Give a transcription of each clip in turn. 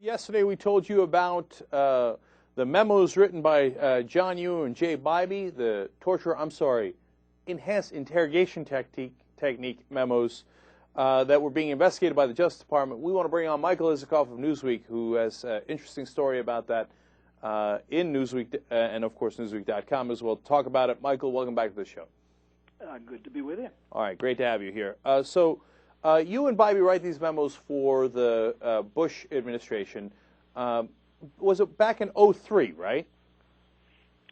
Yesterday we told you about the memos written by John Yoo and Jay Bybee, the enhanced interrogation technique memos that were being investigated by the Justice Department. We want to bring on Michael Isikoff of Newsweek, who has an interesting story about that in Newsweek and, of course, Newsweek.com as well. Talk about it. Michael, welcome back to the show. Good to be with you. All right, great to have you here. You and Bybee write these memos for the Bush administration. Was it back in 2003, right?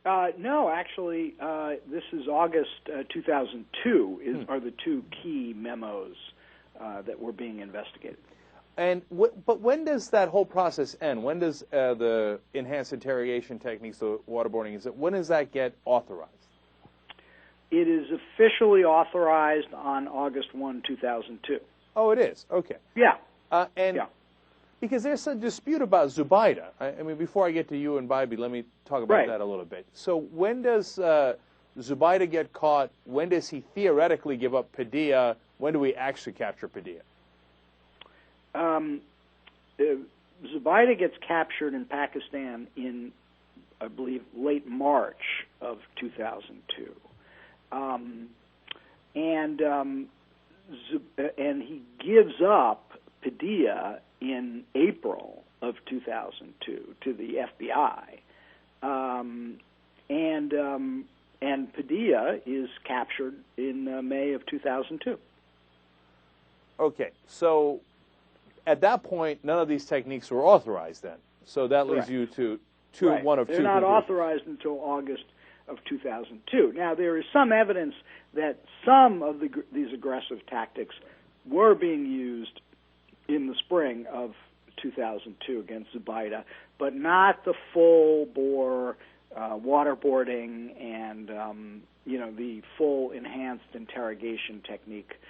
No, actually, this is August 2002 are the two key memos that were being investigated. And but when does that whole process end? When does the enhanced interrogation techniques, the waterboarding, when does that get authorized? It is officially authorized on August 1, 2002. Oh, it is? Okay. Yeah. Because there's a dispute about Zubayida. I mean, before I get to you and Bybee, let me talk about that a little bit. So when does Zubayida get caught? When does he theoretically give up Padilla? When do we actually capture Padilla? Zubayida gets captured in Pakistan in, I believe, late March of 2002. And he gives up Padilla in April of 2002 to the FBI, and Padilla is captured in May of 2002. Okay, so at that point, none of these techniques were authorized then. So that leads you to one of two. They're not authorized until August of 2002. Now, there is some evidence that some of these aggressive tactics were being used in the spring of 2002 against Zubayida, but not the full-bore waterboarding and the full enhanced interrogation technique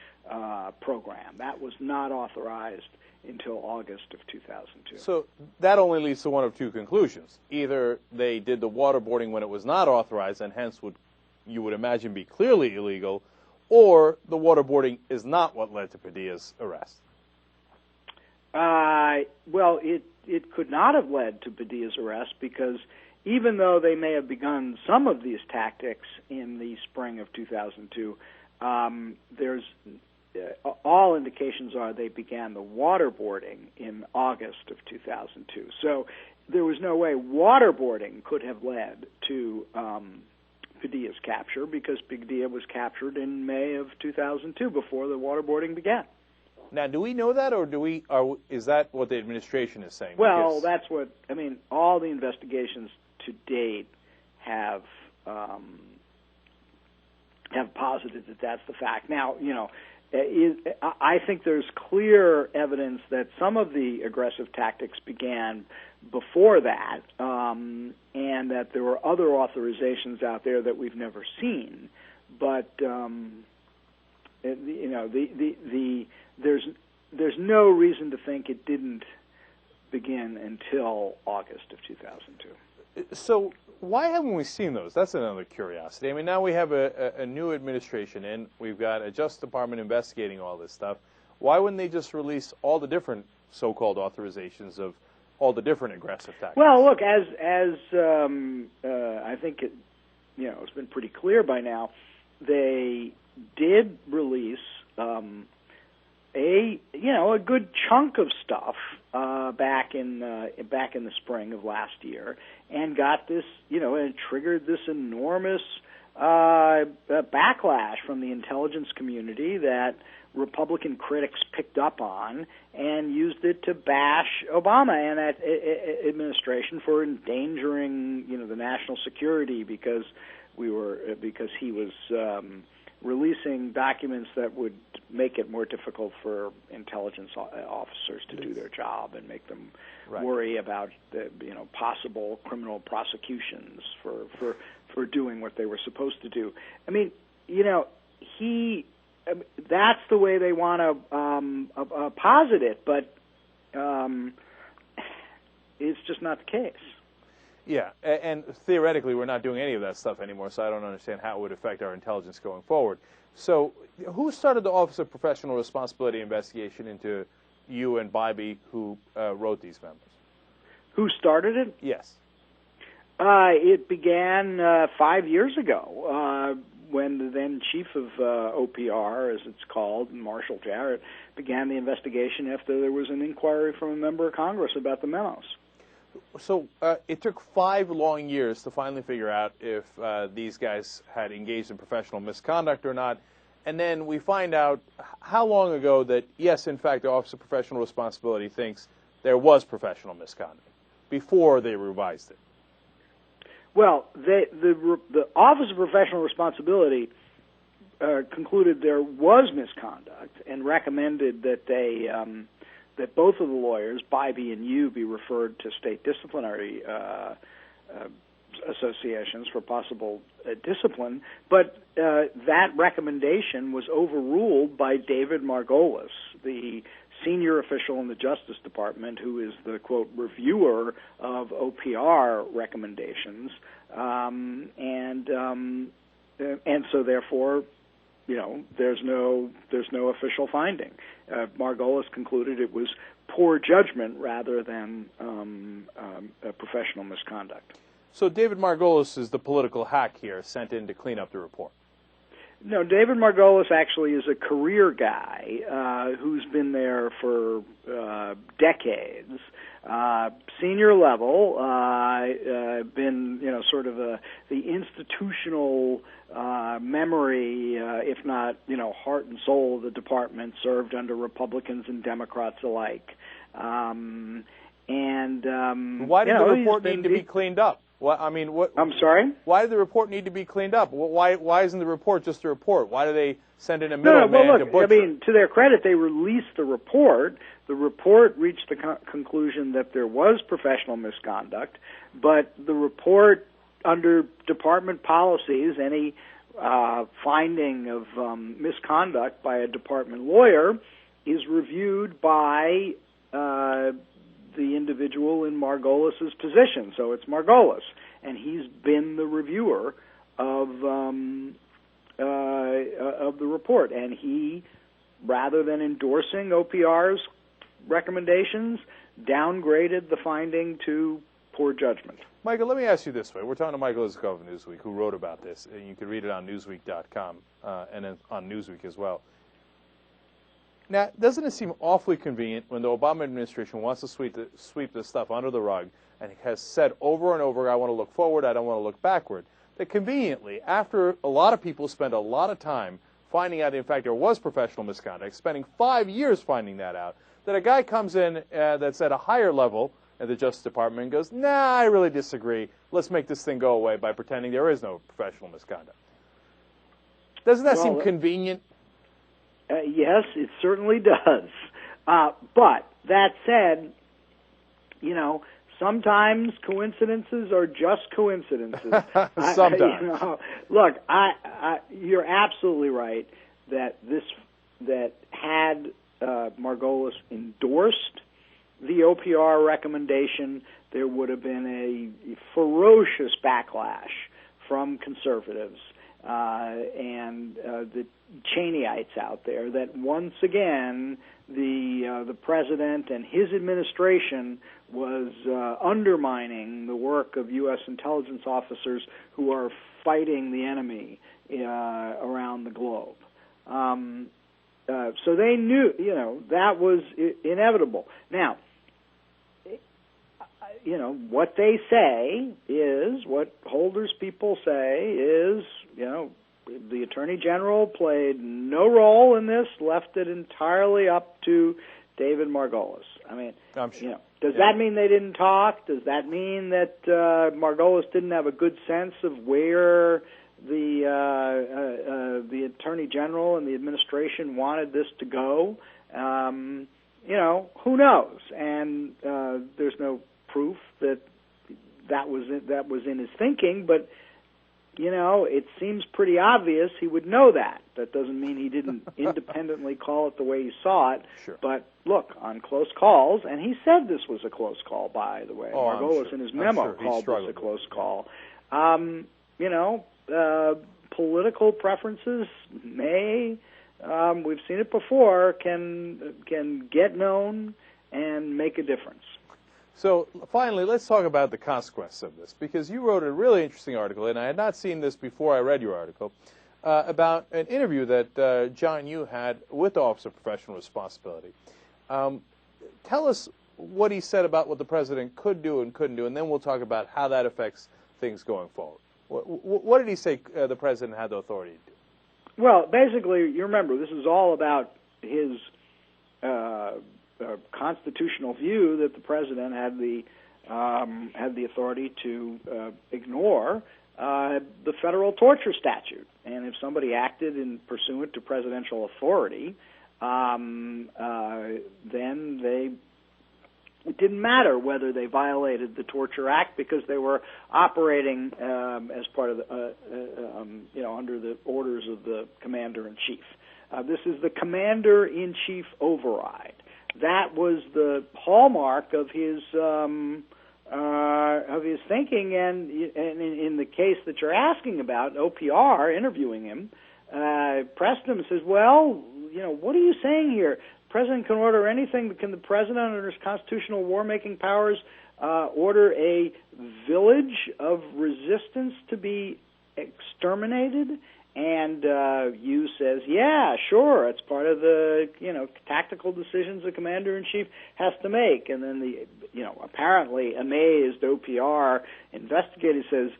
program. That was not authorized until August of 2002. So that only leads to one of two conclusions. Either they did the waterboarding when it was not authorized and hence you would imagine be clearly illegal, or the waterboarding is not what led to Padilla's arrest. Well, it could not have led to Padilla's arrest because even though they may have begun some of these tactics in the spring of 2002, all indications are they began the waterboarding in August of 2002. So there was no way waterboarding could have led to Padilla's capture because Padilla was captured in May of 2002 before the waterboarding began. Now, do we know that, or is that what the administration is saying? Well, that's what all the investigations to date have posited that that's the fact. Now, I think there's clear evidence that some of the aggressive tactics began before that, and that there were other authorizations out there that we've never seen. But there's no reason to think it didn't begin until August of 2002. So why haven't we seen those? That's another curiosity. I mean, now we have a new administration in. We've got a Justice Department investigating all this stuff. Why wouldn't they just release all the different so-called authorizations of all the different aggressive tactics? Well, look, as I think it's been pretty clear by now, they did release a good chunk of stuff back in the spring of last year, and got this, and triggered this enormous backlash from the intelligence community that Republican critics picked up on and used it to bash Obama and that administration for endangering, the national security because he was releasing documents that would make it more difficult for intelligence officers to do their job and make them worry about the possible criminal prosecutions for doing what they were supposed to do. I mean, that's the way they want to posit it, but it's just not the case. Yeah, and theoretically we're not doing any of that stuff anymore, so I don't understand how it would affect our intelligence going forward. So who started the Office of Professional Responsibility investigation into you and Bybee, who wrote these memos? Who started it? Yes. It began 5 years ago when the then chief of OPR, as it's called, Marshall Jarrett, began the investigation after there was an inquiry from a member of Congress about the memos. So it took 5 long years to finally figure out if these guys had engaged in professional misconduct or not. And then we find out how long ago that, yes, in fact, the Office of Professional Responsibility thinks there was professional misconduct before they revised it. Well, the Office of Professional Responsibility concluded there was misconduct and recommended that that both of the lawyers, Bybee and Yu, be referred to state disciplinary associations for possible discipline. But that recommendation was overruled by David Margolis, the senior official in the Justice Department, who is the, quote, reviewer of OPR recommendations, and so therefore, there's no official finding. Margolis concluded it was poor judgment rather than professional misconduct. So David Margolis is the political hack here, sent in to clean up the report. No, David Margolis actually is a career guy who's been there for decades, senior level, been sort of the institutional memory, if not heart and soul of the department, served under Republicans and Democrats alike. Why did the report need to be cleaned up? What? I'm sorry? Why did the report need to be cleaned up? Why isn't the report just a report? Why do they send in a middleman to butcher? To their credit, they released the report. The report reached the conclusion that there was professional misconduct, but the report, under department policies, any finding of misconduct by a department lawyer is reviewed by the individual in Margolis's position. So it's Margolis, and he's been the reviewer of the report. And he, rather than endorsing OPR's recommendations, downgraded the finding to poor judgment. Michael, let me ask you this way. We're talking to Michael Isikoff of Newsweek, who wrote about this, and you can read it on Newsweek.com and then on Newsweek as well. Now, doesn't it seem awfully convenient when the Obama administration wants to sweep this stuff under the rug and has said over and over, I want to look forward, I don't want to look backward, that conveniently, after a lot of people spend a lot of time finding out, in fact, there was professional misconduct, spending 5 years finding that out, that a guy comes in that's at a higher level at the Justice Department and goes, nah, I really disagree. Let's make this thing go away by pretending there is no professional misconduct. Doesn't that seem convenient? Yes, it certainly does. But that said, sometimes coincidences are just coincidences. Sometimes. Look, you're absolutely right that had Margolis endorsed the OPR recommendation, there would have been a ferocious backlash from conservatives and the Cheneyites out there, that once again the president and his administration was undermining the work of U.S. intelligence officers who are fighting the enemy around the globe. So they knew, that was inevitable. Now, what they say is, what Holder's people say is, the Attorney General played no role in this, left it entirely up to David Margolis. I'm sure. Does that mean they didn't talk? Does that mean that Margolis didn't have a good sense of where the Attorney General and the administration wanted this to go? Who knows? And there's no proof that was in his thinking, but it seems pretty obvious he would know that. That doesn't mean he didn't independently call it the way he saw it. Sure. But look, on close calls, and he said this was a close call, by the way. Margolis in his memo called this a close call. Political preferences may, we've seen it before, can get known and make a difference. So finally, let's talk about the consequences of this, because you wrote a really interesting article, and I had not seen this before I read your article, about an interview that John Yoo had with the Office of Professional Responsibility. Tell us what he said about what the president could do and couldn't do, and then we'll talk about how that affects things going forward. What did he say the president had the authority to do? Well, basically, you remember, this is all about his constitutional view that the president had the authority to ignore the federal torture statute, and if somebody acted in pursuant to presidential authority, then it didn't matter whether they violated the Torture Act because they were operating as part of the, under the orders of the commander-in-chief. This is the commander-in-chief override. That was the hallmark of his thinking, and in the case that you're asking about, OPR interviewing him, pressed him and says, "Well, what are you saying here? The president can order anything, but can the president, under his constitutional war-making powers, order a village of resistance to be exterminated?" And Yu says, "Yeah, sure, it's part of the tactical decisions the commander-in-chief has to make." And then the apparently amazed OPR investigator says,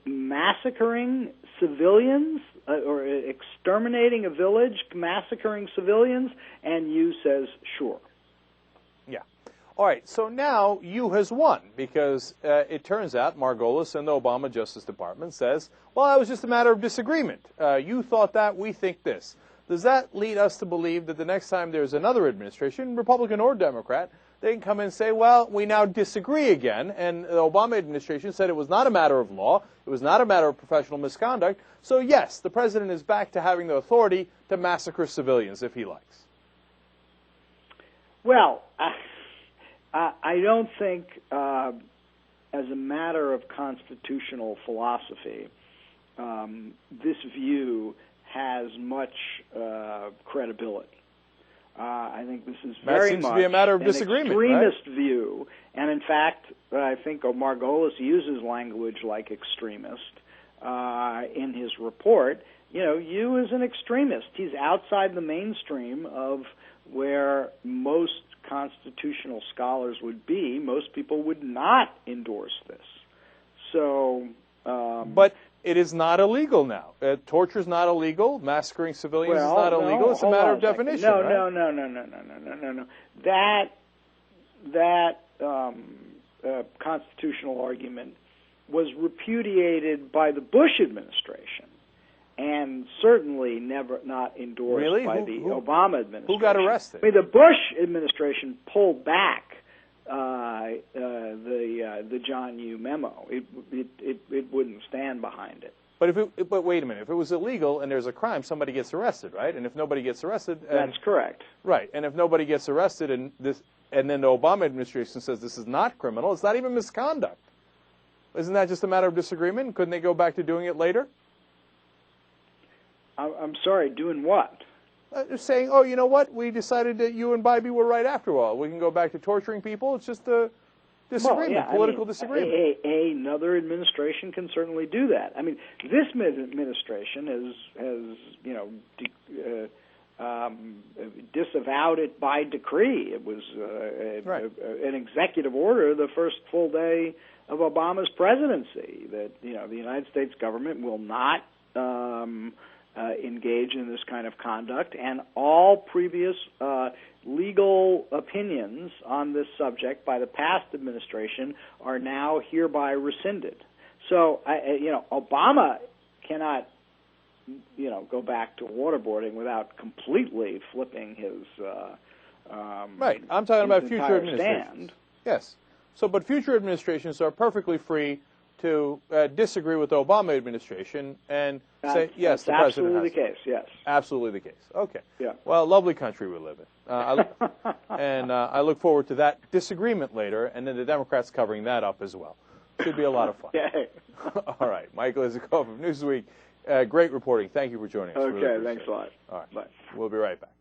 massacring civilians or exterminating a village, massacring civilians, and Yu says, "Sure." Yeah. All right, so now Yu has won, because it turns out Margolis and the Obama Justice Department says, well, that was just a matter of disagreement. You thought that, we think this. Does that lead us to believe that the next time there's another administration, Republican or Democrat, they can come in and say, well, we now disagree again, and the Obama administration said it was not a matter of law, it was not a matter of professional misconduct, so yes, the president is back to having the authority to massacre civilians if he likes. Well, I don't think, as a matter of constitutional philosophy, this view has much credibility. I think this is very much to be a matter of disagreement, extremist right? view, and in fact, I think Margolis uses language like extremist in his report. Yu is an extremist. He's outside the mainstream of where most constitutional scholars would be. Most people would not endorse this. So, but it is not illegal now. Torture is not illegal. Massacring civilians is not illegal. It's a matter of definition. No, right? No. That constitutional argument was repudiated by the Bush administration, and certainly not endorsed by the Obama administration. Who got arrested? I mean, the Bush administration pulled back the John Yoo memo. It wouldn't stand behind it. But wait a minute. If it was illegal and there's a crime, somebody gets arrested, right? And if nobody gets arrested, that's correct. Right. And if nobody gets arrested, and then the Obama administration says this is not criminal, it's not even misconduct. Isn't that just a matter of disagreement? Couldn't they go back to doing it later? I'm sorry, doing what? Saying, oh, you know what? We decided that you and Bybee were right after all. We can go back to torturing people. It's just a disagreement, political disagreement. Another administration can certainly do that. I mean, this administration has disavowed it by decree. It was an executive order the first full day of Obama's presidency that the United States government will not engage in this kind of conduct, and all previous legal opinions on this subject by the past administration are now hereby rescinded. So, Obama cannot, go back to waterboarding without completely flipping his right. I'm talking about future administrations. Stand. Yes. So, but future administrations are perfectly free to disagree with the Obama administration and say, yes, the president has absolutely the case, yes. Absolutely the case. Okay. Yeah. Well, lovely country we live in. I look forward to that disagreement later, and then the Democrats covering that up as well. Should be a lot of fun. Okay. All right. Michael Isikoff of Newsweek. Great reporting. Thank you for joining us. Okay, really thanks a lot. All right. Bye. We'll be right back.